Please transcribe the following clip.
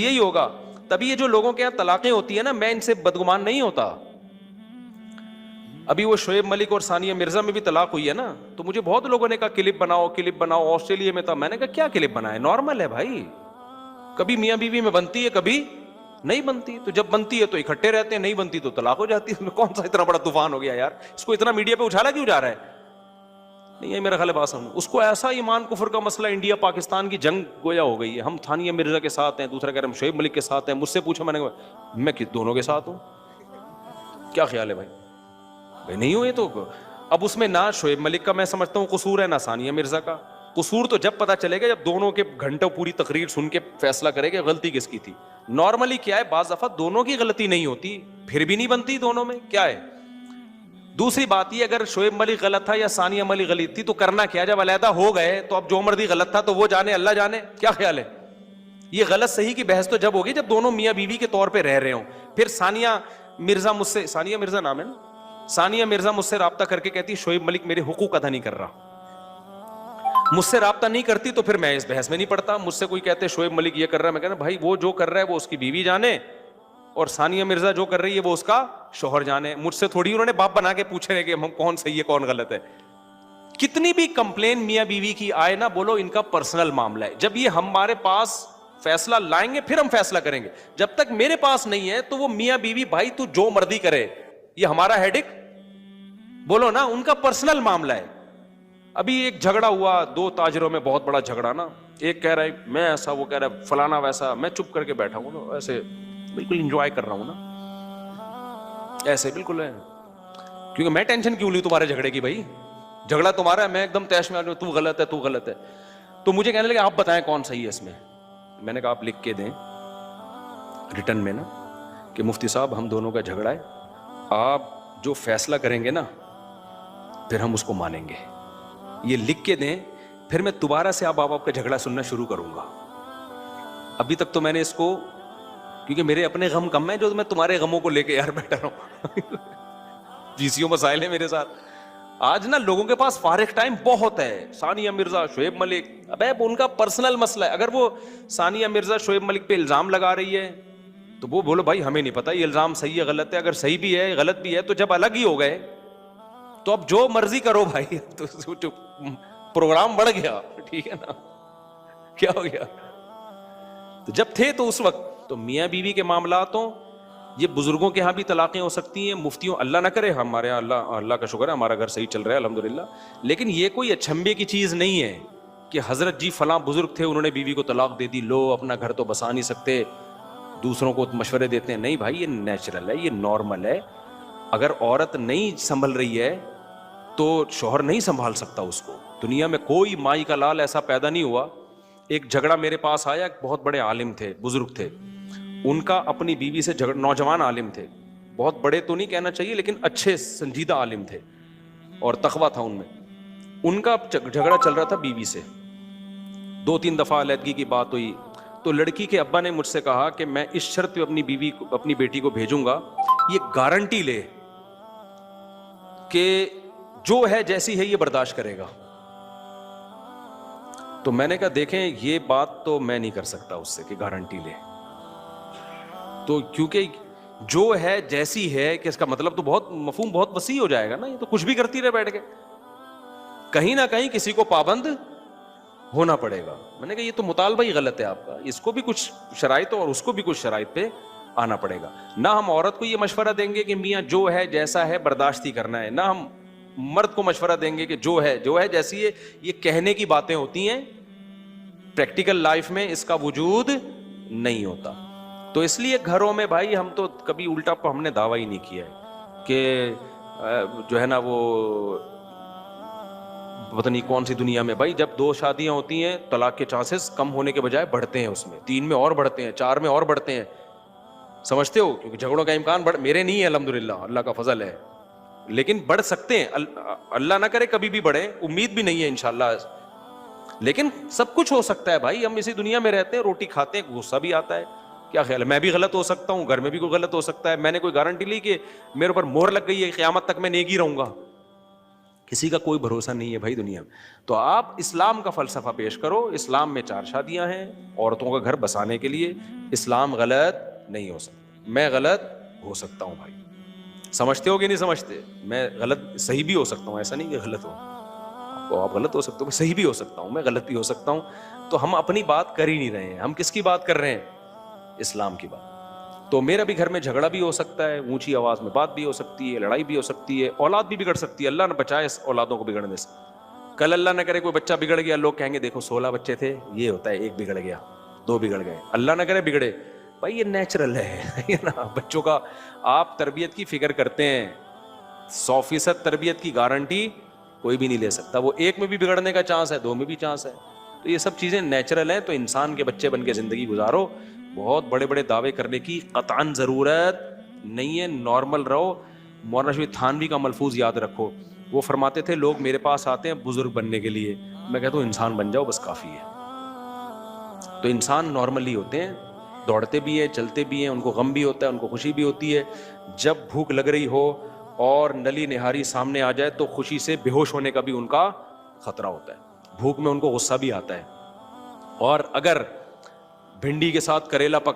یہی ہوگا. تبھی یہ جو لوگوں کے یہاں طلاقیں ہوتی ہیں نا, میں ان سے بدگمان نہیں ہوتا. ابھی وہ شعیب ملک اور ثانیہ مرزا میں بھی طلاق ہوئی ہے نا, تو مجھے بہت لوگوں نے کہا کلپ بناؤ کلپ بناؤ. آسٹریلیا میں تھا, میں نے کہا کیا کلپ بنائے, نارمل ہے بھائی, کبھی میاں بیوی میں بنتی ہے کبھی نہیں بنتی. تو جب بنتی ہے تو اکٹھے رہتے ہیں, نہیں بنتی تو طلاق ہو جاتی ہے. کون سا اتنا بڑا طوفان ہو گیا یار, اس کو اتنا میڈیا پہ اچھالا کیوں جا رہا ہے؟ نہیں ہے میرا خیال بات سمجھ. اس کو ایسا ایمان کفر کا مسئلہ, انڈیا پاکستان کی جنگ گویا ہو گئی ہے. ہم ثانیہ مرزا کے ساتھ ہیں, دوسرا کہہ رہے ہم شعیب ملک کے ساتھ ہیں. مجھ سے پوچھا, میں نے کہا میں دونوں کے ساتھ ہوں. کیا خیال ہے بھائی؟ بھائی نہیں ہوئے تو اب اس میں نہ شعیب ملک کا میں سمجھتا ہوں قصور ہے, نہ ثانیہ مرزا کا قصور. تو جب پتا چلے گا جب دونوں کے گھنٹوں پوری تقریر سن کے فیصلہ کرے گا غلطی کس کی تھی. نارملی کیا ہے, بعض دفعہ دونوں کی غلطی نہیں ہوتی, پھر بھی نہیں بنتی دونوں میں, کیا ہے. دوسری بات یہ, اگر شعیب ملک غلط تھا یا ثانیہ ملک غلط تھی تو کرنا کیا, جب علیحدہ ہو گئے تو اب جو مرضی غلط تھا تو وہ جانے, اللہ جانے. کیا خیال ہے؟ یہ غلط صحیح کی بحث تو جب ہوگی جب دونوں میاں بیوی کے طور پہ رہ رہے ہوں. پھر ثانیہ مرزا مجھ سے, ثانیہ مرزا نام ہے نا, ثانیہ مرزا مجھ سے رابطہ کر کے کہتی شعیب ملک میرے حقوق ادا نہیں کر رہا. مجھ سے رابطہ نہیں کرتی تو پھر میں اس بحث میں نہیں پڑتا. مجھ سے کوئی کہتے شعیب ملک یہ کر رہا ہے, میں کہنا بھائی وہ جو کر رہا ہے وہ اس کی بیوی جانے, اور ثانیہ مرزا جو کر رہی ہے وہ اس کا شوہر جانے. مجھ سے تھوڑی انہوں نے باپ بنا کے پوچھے رہے کہ ہم کون صحیح ہے کون غلط ہے. کتنی بھی کمپلین میاں بیوی کی آئے نا, بولو ان کا پرسنل معاملہ ہے. جب یہ ہمارے پاس فیصلہ لائیں گے پھر ہم فیصلہ کریں گے. جب تک میرے پاس نہیں ہے تو وہ میاں بیوی بھائی تو جو مرضی کرے, یہ ہمارا ہیڈک, بولو نا, ان کا پرسنل معاملہ ہے. ابھی ایک جھگڑا ہوا دو تاجروں میں, بہت بڑا جھگڑا نا. ایک کہہ رہا ہے میں ایسا, وہ کہہ رہا ہے فلانا ویسا. میں چپ کر کے بیٹھا ہوں نا, ایسے بالکل انجوائے کر رہا ہوں نا, ایسے بالکل ہے, کیونکہ میں ٹینشن کیوں لوں تمہارے جھگڑے کی بھائی, جھگڑا تمہارا ہے, میں ایک دم تیش میں آ جاؤں تو غلط ہے تو غلط ہے. تو مجھے کہنے لگے آپ بتائیں کون صحیح ہے اس میں. میں نے کہا آپ لکھ کے دیں ریٹن میں نا کہ مفتی صاحب ہم دونوں کا جھگڑا ہے, آپ جو فیصلہ کریں گے نا پھر ہم اس کو مانیں گے. یہ لکھ کے دیں, پھر میں دوبارہ سے آپ کا جھگڑا سننا شروع کروں گا. ابھی تک تو میں نے اس کو, کیونکہ میرے اپنے غم کم ہیں جو میں تمہارے غموں کو لے کے یار بیٹھا رہا ہوں. جیسیوں مسائل ہیں میرے ساتھ. آج نا لوگوں کے پاس فارغ ٹائم بہت ہے. ثانیہ مرزا شعیب ملک, ابے ان کا پرسنل مسئلہ ہے. اگر وہ ثانیہ مرزا شعیب ملک پہ الزام لگا رہی ہے تو وہ بولو بھائی ہمیں نہیں پتا یہ الزام صحیح ہے غلط ہے. اگر صحیح بھی ہے غلط بھی ہے تو جب الگ ہی ہو گئے تو اب جو مرضی کرو بھائی, تو پروگرام بڑھ گیا, ٹھیک ہے نا, کیا ہو گیا. تو جب تھے تو اس وقت تو میاں بیوی کے معاملات ہوں, یہ بزرگوں کے ہاں بھی طلاقیں ہو سکتی ہیں, مفتیوں, اللہ نہ کرے, ہمارے یہاں اللہ کا شکر ہے ہمارا گھر صحیح چل رہا ہے الحمدللہ. لیکن یہ کوئی اچھمبے کی چیز نہیں ہے کہ حضرت جی فلاں بزرگ تھے انہوں نے بیوی کو طلاق دے دی, لو اپنا گھر تو بسا نہیں سکتے, دوسروں کو مشورے دیتے ہیں. نہیں بھائی, یہ نیچرل ہے, یہ نارمل ہے. اگر عورت نہیں سنبھل رہی ہے تو شوہر نہیں سنبھال سکتا اس کو. دنیا میں کوئی مائی کا لال ایسا پیدا نہیں ہوا. ایک جھگڑا میرے پاس آیا, ایک بہت بڑے عالم تھے, بزرگ تھے, ان کا اپنی بیوی سے جھگڑا, نوجوان عالم تھے, بہت بڑے تو نہیں کہنا چاہیے لیکن اچھے سنجیدہ عالم تھے اور تقویٰ تھا ان میں. ان کا جھگڑا چل رہا تھا بیوی سے, 2-3 دفعہ علیحدگی کی بات ہوئی. تو لڑکی کے ابا نے مجھ سے کہا کہ میں اس شرط پہ اپنی بیوی کو, اپنی بیٹی کو بھیجوں گا, یہ گارنٹی لے کہ جو ہے جیسی ہے یہ برداشت کرے گا. تو میں نے کہا دیکھیں یہ بات تو میں نہیں کر سکتا اس سے کہ گارنٹی لے, تو کیونکہ جو ہے جیسی ہے کہ اس کا مطلب تو بہت مفہوم بہت وسیع ہو جائے گا نا. یہ تو کچھ بھی کرتی رہے بیٹھ کے, کہیں نہ کہیں کسی کو پابند ہونا پڑے گا. میں نے کہا یہ تو مطالبہ ہی غلط ہے آپ کا, اس کو بھی کچھ شرائط اور اس کو بھی کچھ شرائط پہ آنا پڑے گا. نہ ہم عورت کو یہ مشورہ دیں گے کہ میاں جو ہے جیسا ہے برداشت ہی کرنا ہے, نہ ہم مرد کو مشورہ دیں گے کہ جو ہے جیسی ہے. یہ کہنے کی باتیں ہوتی ہیں, پریکٹیکل لائف میں اس کا وجود نہیں ہوتا. تو اس لیے گھروں میں بھائی ہم تو کبھی الٹا ہم نے دعویٰ ہی نہیں کیا ہے کہ جو ہے نا وہ پتہ نہیں کون سی دنیا میں بھائی جب 2 شادیاں ہوتی ہیں طلاق کے چانسز کم ہونے کے بجائے بڑھتے ہیں, اس میں 3 میں اور بڑھتے ہیں, 4 میں اور بڑھتے ہیں. سمجھتے ہو, کیونکہ جھگڑوں کا امکان میرے نہیں ہے الحمدللہ, اللہ کا فضل ہے, لیکن بڑھ سکتے ہیں. اللہ نہ کرے کبھی بھی بڑھے, امید بھی نہیں ہے انشاءاللہ, لیکن سب کچھ ہو سکتا ہے بھائی. ہم اسی دنیا میں رہتے ہیں, روٹی کھاتے ہیں, غصہ بھی آتا ہے. کیا خیال ہے, میں بھی غلط ہو سکتا ہوں, گھر میں بھی کوئی غلط ہو سکتا ہے. میں نے کوئی گارنٹی لی کہ میرے اوپر مہر لگ گئی ہے قیامت تک میں نیک ہی رہوں گا, کسی کا کوئی بھروسہ نہیں ہے بھائی دنیا میں. تو آپ اسلام کا فلسفہ پیش کرو. اسلام میں 4 شادیاں ہیں عورتوں کا گھر بسانے کے لیے. اسلام غلط نہیں ہو سکتا. میں غلط ہو سکتا ہوں بھائی, سمجھتے ہو کہ نہیں سمجھتے؟ میں غلط صحیح بھی ہو سکتا ہوں, ایسا نہیں کہ غلط ہو. آپ غلط ہو سکتے ہو, میں صحیح بھی ہو سکتا ہوں, میں غلط بھی ہو سکتا ہوں. تو ہم اپنی بات کر ہی نہیں رہے ہیں. ہم کس کی بات کر رہے ہیں؟ اسلام کی بات. تو میرا بھی گھر میں جھگڑا بھی ہو سکتا ہے, اونچی آواز میں بات بھی ہو سکتی ہے, لڑائی بھی ہو سکتی ہے, اولاد بھی بگڑ سکتی ہے. اللہ نہ بچائے اس اولادوں کو بگڑنے سے. کل اللہ نہ کرے کوئی بچہ بگڑ گیا, لوگ کہیں گے دیکھو 16 بچے تھے, یہ ہوتا ہے 1 بگڑ گیا, 2 بگڑ گئے. اللہ نہ کرے بگڑے بھائی, یہ نیچرل ہے نا. بچوں کا آپ تربیت کی فکر کرتے ہیں, 100% تربیت کی گارنٹی کوئی بھی نہیں لے سکتا. وہ 1 میں بھی بگڑنے کا چانس ہے, 2 میں بھی چانس ہے. تو یہ سب چیزیں نیچرل ہیں. تو انسان کے بچے بن کے زندگی گزارو. بہت بڑے بڑے دعوے کرنے کی قطعاً ضرورت نہیں ہے. نارمل رہو. مولانا شفیع تھانوی کا ملفوظ یاد رکھو. وہ فرماتے تھے لوگ میرے پاس آتے ہیں بزرگ بننے کے لیے, میں کہتا ہوں انسان بن جاؤ بس کافی ہے. تو انسان نارملی ہوتے ہیں, دوڑتے بھی ہیں, چلتے بھی ہیں, ان کو غم بھی ہوتا ہے, ان کو خوشی بھی ہوتی ہے. جب بھوک لگ رہی ہو اور نلی نہاری سامنے آ جائے تو خوشی سے بے ہوش ہونے کا بھی ان کا خطرہ ہوتا ہے. بھوک میں ان کو غصہ بھی آتا ہے. اور اگر بھنڈی کے ساتھ کریلا پکا